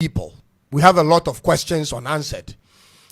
people, we have a lot of questions unanswered.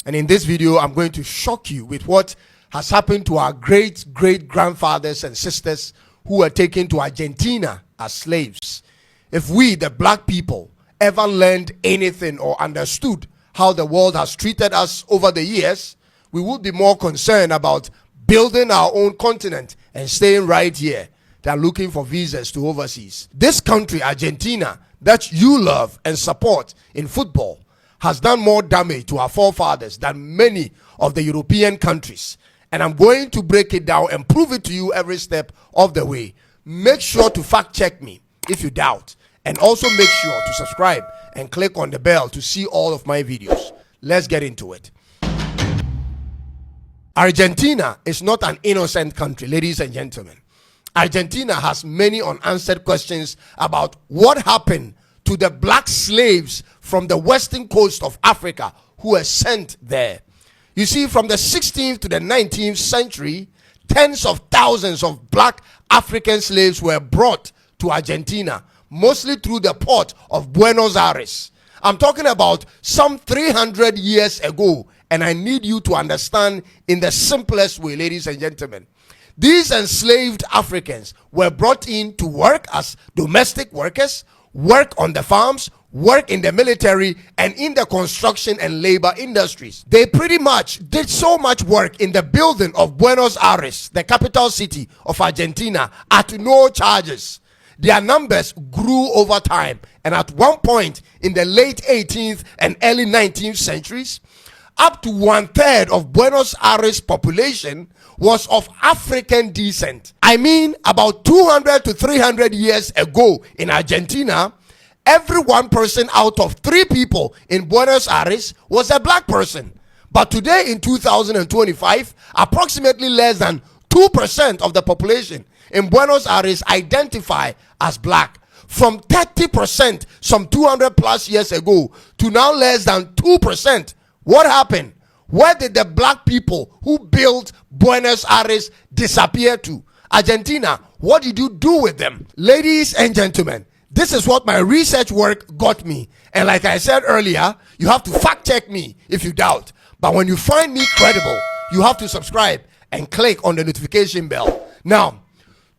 And in this video, I'm going to shock you with what has happened to our great-great-grandfathers and sisters who were taken to Argentina as slaves. If we, the black people, ever learned anything or understood how the world has treated us over the years, we would be more concerned about building our own continent and staying right here than looking for visas to overseas. This country, Argentina, that you love and support in football, has done more damage to our forefathers than many of the European countries. And I'm going to break it down and prove it to you every step of the way. Make sure to fact check me if you doubt. And also make sure to subscribe and click on the bell to see all of my videos. Let's get into it. Argentina is not an innocent country, ladies and gentlemen. Argentina has many unanswered questions about what happened to the black slaves from the western coast of Africa who were sent there. You see, from the 16th to the 19th century, tens of thousands of black African slaves were brought to Argentina, mostly through the port of Buenos Aires. I'm talking about some 300 years ago, and I need you to understand in the simplest way, ladies and gentlemen. These enslaved Africans were brought in to work as domestic workers, work on the farms, work in the military, and in the construction and labor industries. They pretty much did so much work in the building of Buenos Aires, the capital city of Argentina, at no charges. Their numbers grew over time, and at one point in the late 18th and early 19th centuries, up to 1/3 of Buenos Aires population was of African descent. I mean, about 200 to 300 years ago in Argentina, every 1 person out of 3 people in Buenos Aires was a black person. But today in 2025, approximately less than 2% of the population in Buenos Aires identify as black. From 30% some 200 plus years ago to now less than 2%. What happened? Where did the black people who built Buenos Aires disappear to? Argentina, what did you do with them? Ladies and gentlemen, this is what my research work got me. And like I said earlier, you have to fact check me if you doubt. But when you find me credible, you have to subscribe and click on the notification bell. Now,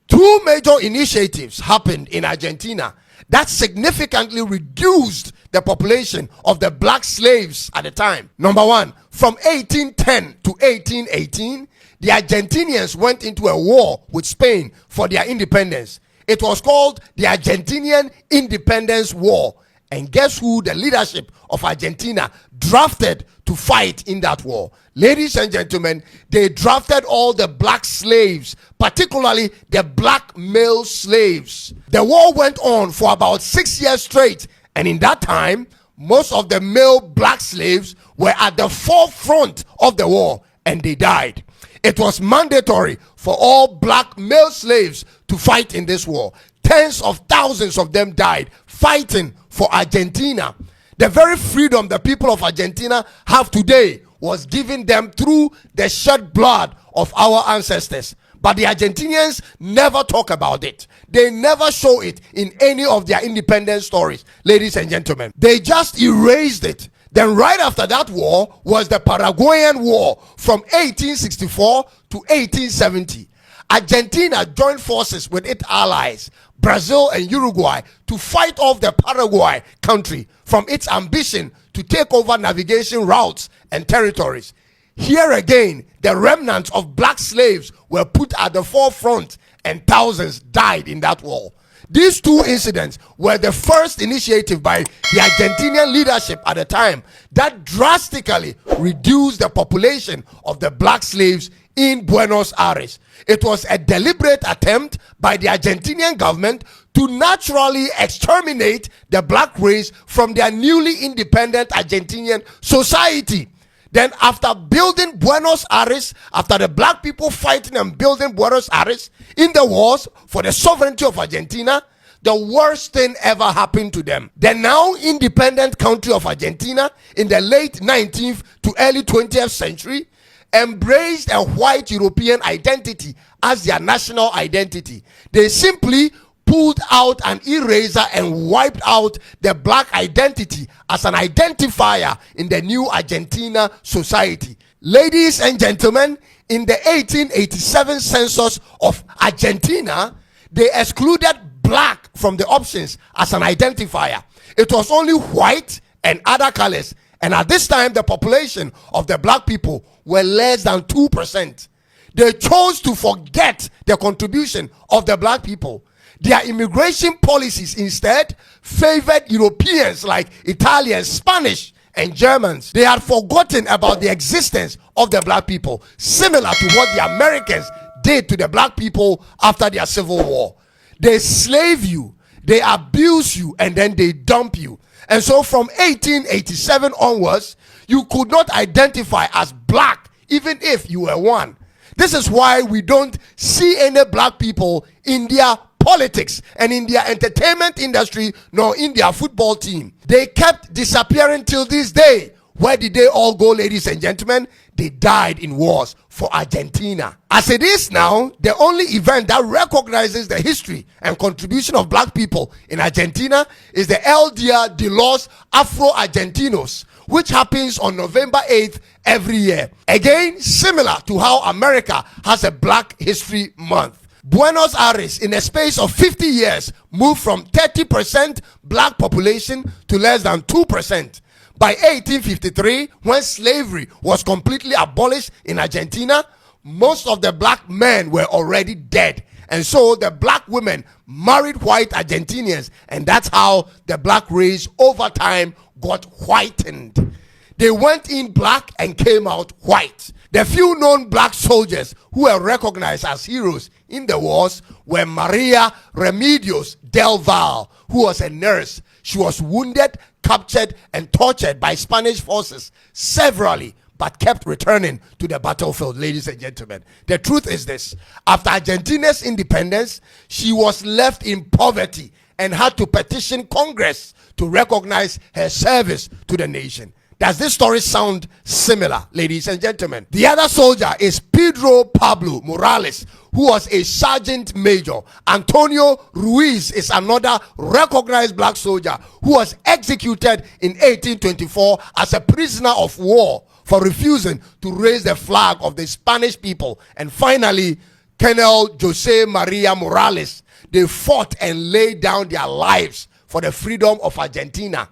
2 major initiatives happened in Argentina that significantly reduced the population of the black slaves at the time. Number 1, from 1810 to 1818, the Argentinians went into a war with Spain for their independence. It was called the Argentinian Independence War. And guess who the leadership of Argentina drafted to fight in that war? Ladies and gentlemen, they drafted all the black slaves, particularly the black male slaves. The war went on for about 6 years straight, and in that time, most of the male black slaves were at the forefront of the war, and they died. It was mandatory for all black male slaves to fight in this war. Tens of thousands of them died fighting for Argentina. The very freedom the people of Argentina have today was given them through the shed blood of our ancestors. But the Argentinians never talk about it. They never show it in any of their independence stories, ladies and gentlemen. They just erased it. Then right after that war was the Paraguayan War from 1864 to 1870. Argentina joined forces with its allies, Brazil and Uruguay, to fight off the Paraguay country from its ambition to take over navigation routes and territories. Here again, the remnants of black slaves were put at the forefront, and thousands died in that war. These 2 incidents were the first initiative by the Argentinian leadership at the time that drastically reduced the population of the black slaves in Buenos Aires. It was a deliberate attempt by the Argentinian government to naturally exterminate the black race from their newly independent Argentinian society. Then after building Buenos Aires, after the black people fighting and building Buenos Aires in the wars for the sovereignty of Argentina, the worst thing ever happened to them. The now independent country of Argentina in the late 19th to early 20th century embraced a white European identity as their national identity. They simply pulled out an eraser and wiped out the black identity as an identifier in the new Argentina society. Ladies and gentlemen, in the 1887 census of Argentina, they excluded black from the options as an identifier. It was only white and other colors. And at this time, the population of the black people were less than 2%. They chose to forget the contribution of the black people. Their immigration policies instead favored Europeans like Italians, Spanish, and Germans. They had forgotten about the existence of the black people, similar to what the Americans did to the black people after their Civil War. They slave you, they abuse you, and then they dump you. And so from 1887 onwards, you could not identify as black even if you were one. This is why we don't see any black people in their politics and in their entertainment industry nor in their football team. They kept disappearing till this day. Where did they all go, ladies and gentlemen? They died in wars for Argentina. As it is now, the only event that recognizes the history and contribution of black people in Argentina is the El Dia de los Afro-Argentinos, which happens on November 8th every year. Again, similar to how America has a Black History Month. Buenos Aires, in a space of 50 years, moved from 30% black population to less than 2%. By 1853, when slavery was completely abolished in Argentina, most of the black men were already dead. And so the black women married white Argentinians, and that's how the black race over time got whitened. They went in black and came out white. The few known black soldiers who were recognized as heroes in the wars were Maria Remedios del Val, who was a nurse. She was wounded, captured, and tortured by Spanish forces severally, but kept returning to the battlefield, ladies and gentlemen. The truth is this: after Argentina's independence, she was left in poverty and had to petition Congress to recognize her service to the nation. Does this story sound similar, ladies and gentlemen? The other soldier is Pedro Pablo Morales, who was a sergeant major. Antonio Ruiz is another recognized black soldier who was executed in 1824 as a prisoner of war for refusing to raise the flag of the Spanish people. And finally, Colonel Jose Maria Morales. They fought and laid down their lives for the freedom of Argentina.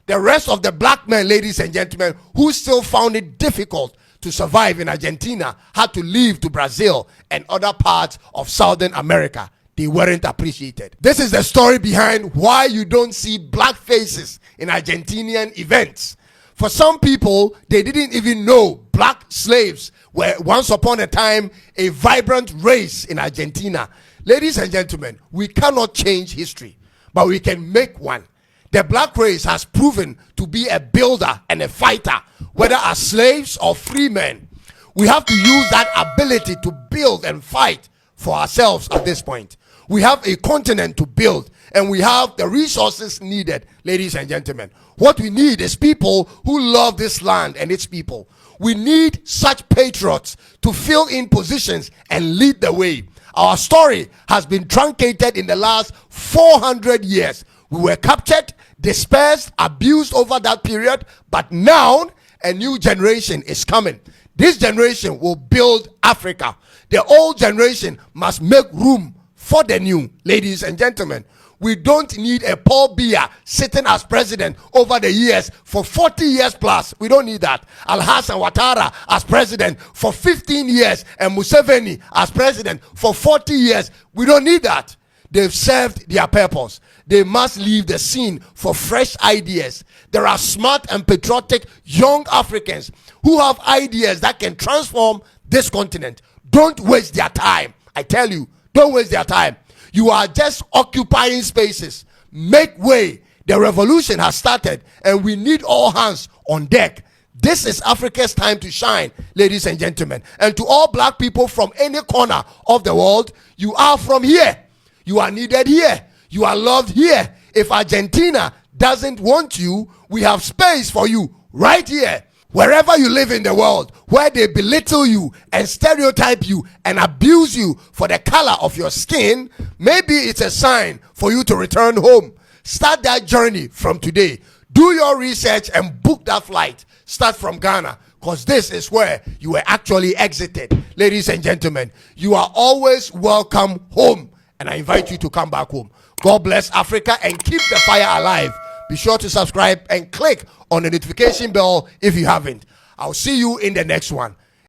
The rest of the black men, ladies and gentlemen, who still found it difficult to survive in Argentina, had to leave to Brazil and other parts of Southern America. They weren't appreciated. This is the story behind why you don't see black faces in Argentinian events. For some people, they didn't even know black slaves were once upon a time a vibrant race in Argentina. Ladies and gentlemen, we cannot change history, but we can make one. The black race has proven to be a builder and a fighter, whether as slaves or free men. We have to use that ability to build and fight for ourselves at this point. We have a continent to build, and we have the resources needed, ladies and gentlemen. What we need is people who love this land and its people. We need such patriots to fill in positions and lead the way. Our story has been truncated in the last 400 years. We were captured, dispersed, abused over that period, but now a new generation is coming. This generation will build Africa. The old generation must make room for the new, ladies and gentlemen. We don't need a Paul Biya sitting as president over the years for 40 years plus. We don't need that. Alhassan Ouattara as president for 15 years and Museveni as president for 40 years. We don't need that. They've served their purpose. They must leave the scene for fresh ideas. There are smart and patriotic young Africans who have ideas that can transform this continent. Don't waste their time. I tell you, don't waste their time. You are just occupying spaces. Make way. The revolution has started, and we need all hands on deck. This is Africa's time to shine, ladies and gentlemen. And to all black people from any corner of the world, you are from here. You are needed here. You are loved here. If Argentina doesn't want you, we have space for you right here. Wherever you live in the world, where they belittle you and stereotype you and abuse you for the color of your skin, maybe it's a sign for you to return home. Start that journey from today. Do your research and book that flight. Start from Ghana, because this is where you were actually exited. Ladies and gentlemen, you are always welcome home, and I invite you to come back home. God bless Africa and keep the fire alive. Be sure to subscribe and click on the notification bell if you haven't. I'll see you in the next one.